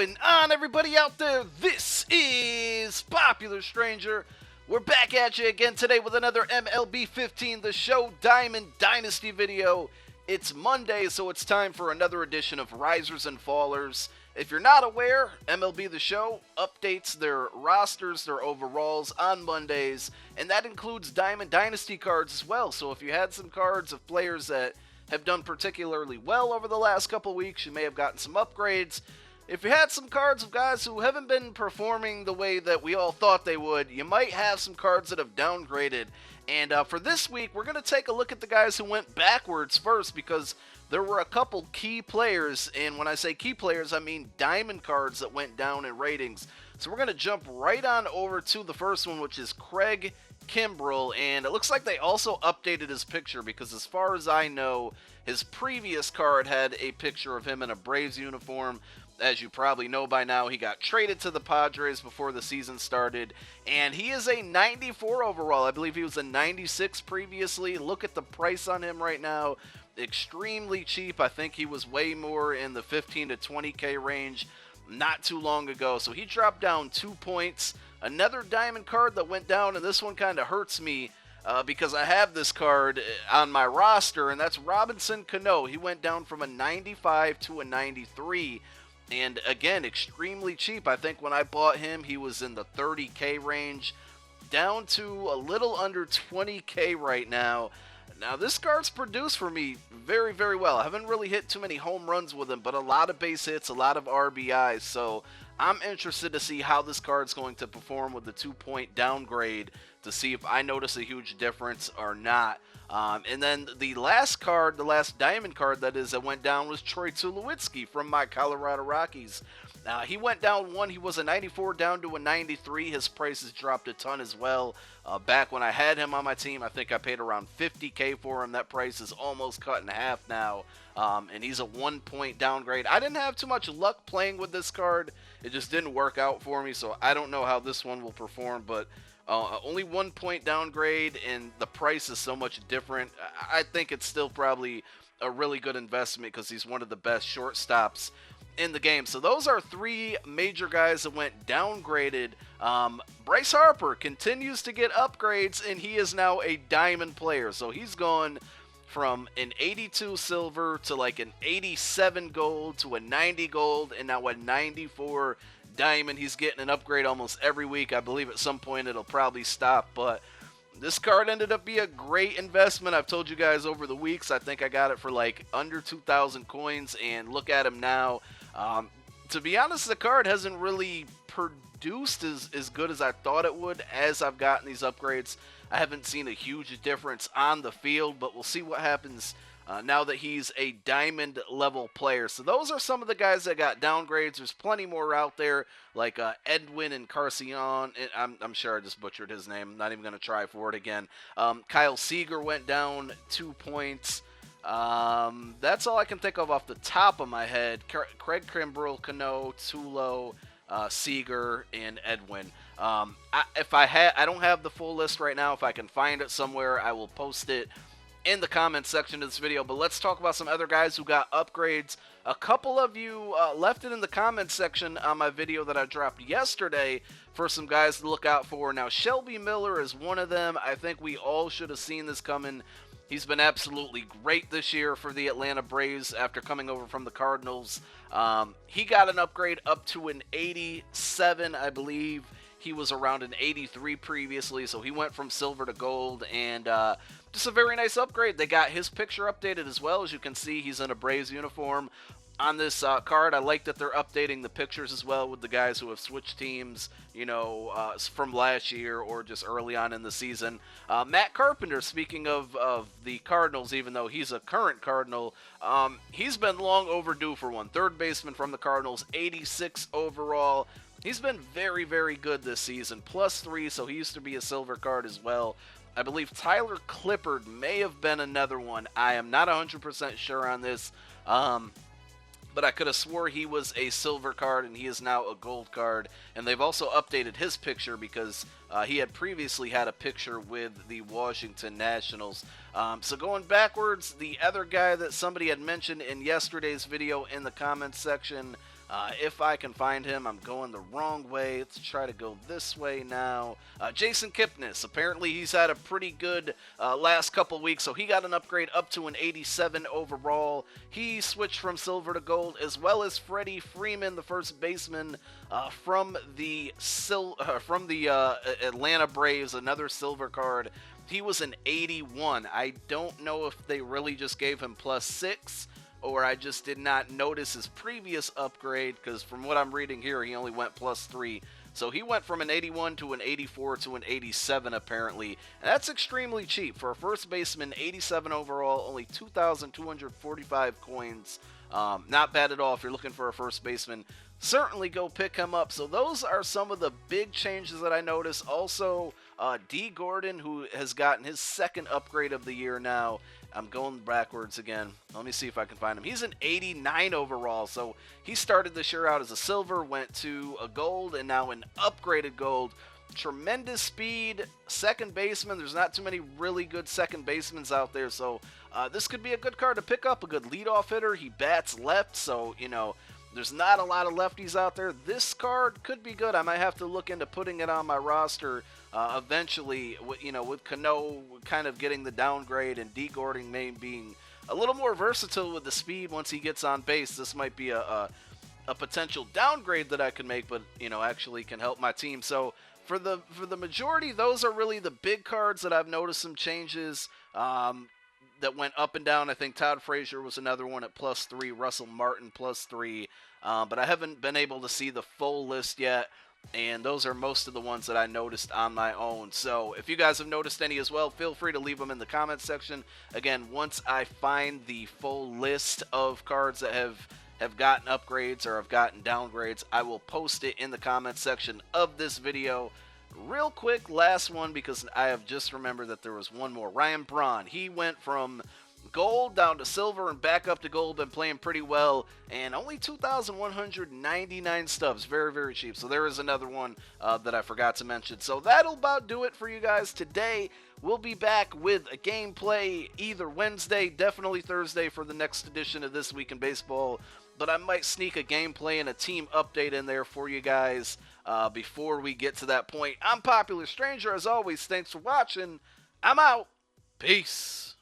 going on, everybody out there? This is Popular Stranger. We're back at you again today with another MLB 15 The Show Diamond Dynasty video. It's Monday, so it's time for another edition of Risers and Fallers. If you're not aware, MLB The Show updates their rosters, their overalls on Mondays, and that includes Diamond Dynasty cards as well. So if you had some cards of players that have done particularly well over the last couple weeks, you may have gotten some upgrades. If you had some cards of guys who haven't been performing the way that we all thought they would, you might have some cards that have downgraded. And for this week, we're going to take a look at the guys who went backwards first, because there were a couple key players, and when I say key players, I mean diamond cards that went down in ratings. So we're going to jump right on over to the first one, which is Craig Kimbrell, and it looks like they also updated his picture, because as far as I know, his previous card had a picture of him in a Braves uniform. As you probably know by now, he got traded to the Padres before the season started, and he is a 94 overall. I believe he was a 96 previously. Look at the price on him right now. Extremely cheap. I think he was way more in the 15 to 20K range not too long ago. So he dropped down 2 points. Another diamond card that went down, and this one kind of hurts me because I have this card on my roster, and that's Robinson Cano. He went down from a 95 to a 93. And again, extremely cheap. I think when I bought him, he was in the 30K range, down to a little under 20K right now. Now, this card's produced for me very, very well. I haven't really hit too many home runs with him, but a lot of base hits, a lot of RBIs. So I'm interested to see how this card's going to perform with the 2-point downgrade, to see if I notice a huge difference or not. And then the last card, the last diamond card that went down, was Troy Tulowitzki from my Colorado Rockies. He went down one. He was a 94 down to a 93. His price has dropped a ton as well. Back when I had him on my team, I think I paid around 50K for him. That price is almost cut in half now. And he's a 1-point downgrade. I didn't have too much luck playing with this card. It just didn't work out for me, so I don't know how this one will perform, but only 1-point downgrade, and the price is so much different. I think it's still probably a really good investment, because he's one of the best shortstops in the game. So those are 3 major guys that went downgraded. Bryce Harper continues to get upgrades, and he is now a diamond player. So he's gone from an 82 silver to like an 87 gold to a 90 gold, and now a 94 diamond. He's getting an upgrade almost every week. I believe at some point it'll probably stop, but this card ended up being a great investment. I've told you guys over the weeks, I think I got it for like under 2,000 coins, and look at him now. To be honest, the card hasn't really produced as good as I thought it would. As I've gotten these upgrades, I haven't seen a huge difference on the field, but we'll see what happens now that he's a diamond level player. So those are some of the guys that got downgrades. There's plenty more out there, like Edwin and Carcion. I'm sure I just butchered his name. I'm not even going to try for it again. Kyle Seager went down 2 points. That's all I can think of off the top of my head. Craig Kimbrell, Cano, Tulo, Seager, and Edwin. I don't have the full list right now. If I can find it somewhere, I will post it in the comments section of this video. But let's talk about some other guys who got upgrades. A couple of you left it in the comments section on my video that I dropped yesterday for some guys to look out for. Now, Shelby Miller is one of them. I think we all should have seen this coming. He's been absolutely great this year for the Atlanta Braves after coming over from the Cardinals. He got an upgrade up to an 87, I believe. He was around an 83 previously, so he went from silver to gold, and just a very nice upgrade. They got his picture updated as well. As you can see, he's in a Braves uniform on this card. I like that they're updating the pictures as well with the guys who have switched teams, you know, from last year or just early on in the season. Matt Carpenter, speaking of the Cardinals, even though he's a current Cardinal, he's been long overdue for one. Third baseman from the Cardinals, 86 overall. He's been very, very good this season. +3, so he used to be a silver card as well. I believe Tyler Clippard may have been another one. I am not 100% sure on this. But I could have swore he was a silver card, and he is now a gold card. And they've also updated his picture, because he had previously had a picture with the Washington Nationals. So going backwards, the other guy that somebody had mentioned in yesterday's video in the comments section, If I can find him, I'm going the wrong way. Let's try to go this way now. Jason Kipnis. Apparently, he's had a pretty good last couple weeks, so he got an upgrade up to an 87 overall. He switched from silver to gold, as well as Freddie Freeman, the first baseman from the Atlanta Braves, another silver card. He was an 81. I don't know if they really just gave him +6, or I just did not notice his previous upgrade, because from what I'm reading here, he only went +3. So he went from an 81 to an 84 to an 87, apparently. And that's extremely cheap. For a first baseman, 87 overall, only 2,245 coins. Not bad at all if you're looking for a first baseman. Certainly go pick him up. So those are some of the big changes that I noticed. Also, D. Gordon, who has gotten his second upgrade of the year now. I'm going backwards again. Let me see if I can find him. He's an 89 overall, so he started this year out as a silver, went to a gold, and now an upgraded gold. Tremendous speed, second baseman. There's not too many really good second basemen out there, so this could be a good card to pick up. A good leadoff hitter. He bats left, so, you know, there's not a lot of lefties out there. This card could be good. I might have to look into putting it on my roster eventually, you know, with Cano kind of getting the downgrade and D. Gordon being a little more versatile with the speed once he gets on base. This might be a potential downgrade that I can make, but, you know, actually can help my team. So for the majority, those are really the big cards that I've noticed some changes that went up and down. I think Todd Frazier was another one at +3, Russell Martin +3, but I haven't been able to see the full list yet, and those are most of the ones that I noticed on my own. So if you guys have noticed any as well, feel free to leave them in the comments section. Again, once I find the full list of cards that have gotten upgrades or have gotten downgrades, I will post it in the comments section of this video. Real quick, last one, because I have just remembered that there was one more. Ryan Braun. He went from gold down to silver and back up to gold, been playing pretty well, and only 2,199 stubs. Very, very cheap. So there is another one that I forgot to mention. So that'll about do it for you guys today. We'll be back with a gameplay either Wednesday, definitely Thursday for the next edition of This Week in Baseball. But I might sneak a gameplay and a team update in there for you guys before we get to that point. I'm Popular Stranger, as always. Thanks for watching. I'm out. Peace.